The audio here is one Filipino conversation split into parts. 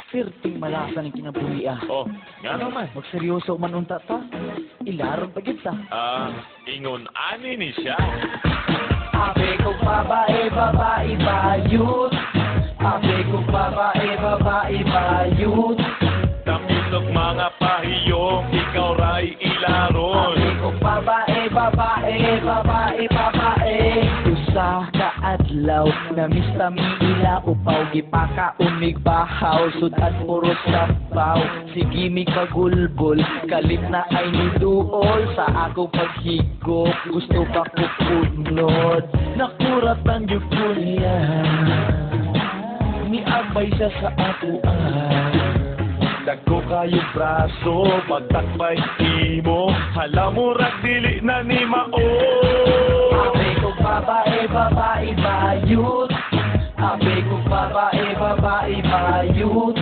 Perting malasa ng kinabuhi Oh, nga naman. Magseryoso man unta ta. Ilaron pa kita. Ingon ani ni siya. Abe ko babae, babae, bayot. Abe ko babae, babae, bayot. Tapitok mga pahiyong, ikaw ray ilaron. Abe ko babae, babae, babae, babae. Usa ka adlaw, namista mi ila upaw. Gipaka umigbahaw, sudan puro sabaw. Sige mi kagulbol, kalit na ay niduol. Sa ako paghigop, gusto pa ko punod. Nakurat ang yukon niya, niabay siya sa atuan. Dagko kayo braso, pagtakbay imo. Hala mo rak dili na ni mao. Abe ko babae, babae, bayot. Abe ko babae, babae, bayot.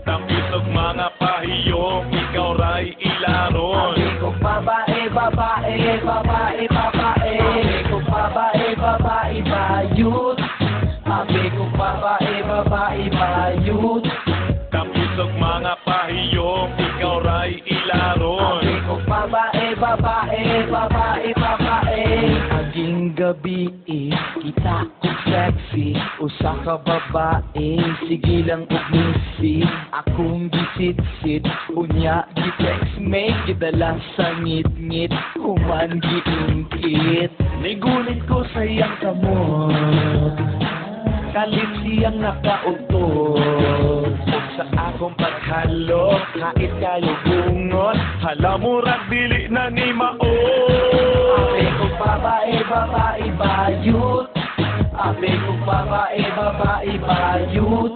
Tapitok mga pahiyong, ikaw ray ilaron. Abe ko babae, babae, babae, babae. Abe ko babae, babae, bayot. Abe ko babae, babae, bayot. Tapitok mga pahiyong, ikaw ray ilaron. Abe ko babae, babae, babae, babae. Aging gabi kita kong sexy. Usa ka babae, sige lang ugmisi. Akong gisit-sit, unya gi-text mate. Gidala sa ngit-ngit, human giingkit. Nigulit ko sa iyang kamot, kalit siyang nakautot. Sa akong paghalok, kait kayo bungot. Hala mo rak dili na ni mao. Abe ko babae, babae, bayot. Abe ko babae, babae, bayot.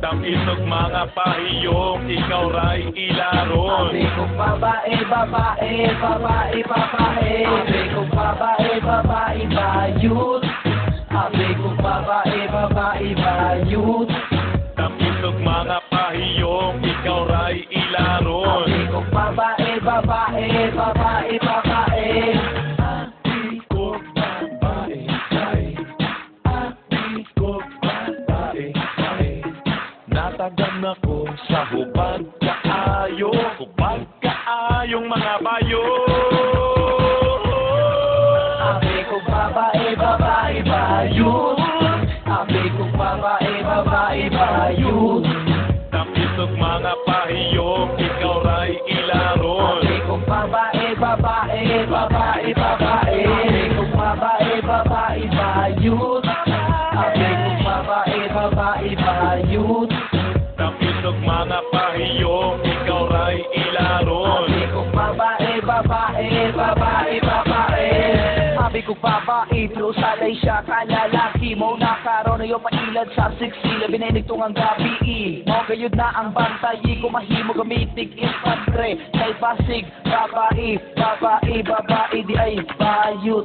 Tapitok mga pahiyong, ikaw ray ilaron. Abe ko babae, babae, babae, babae. Abe ko babae, babae, bayot. Abe ko babae, babae, bayot. Tapitok mga pahiyong, ikaw ray ilaron. Abe ko babae, babae, babae, babae. Abi ko babae, ay. Abi ko babae, ay. Natagan ako sa hubad kaayong mga bayo. Abe ko babae, babae, bayot. Abe ko babae, babae, bayot. Tapitok mga pahiyong, ikaw ray ilaron. Abe ko babae, babae, babae, babae. Abe ko babae, babae, bayot. Abe ko babae, babae, bayot. Tapitok mga pahiyong, ikaw ray ilaron. Abe ko babae, babae, babae, babae. Abe ko babae, pero salay siya kalalaki. Mo nakaroon na yung pailad sa siksi. Labi na inigtong ang gabi. Mo gayud na ang bantayi ko mahimo gamitig infantre. Kay pasig, babae, babae, babae, di ay bayot.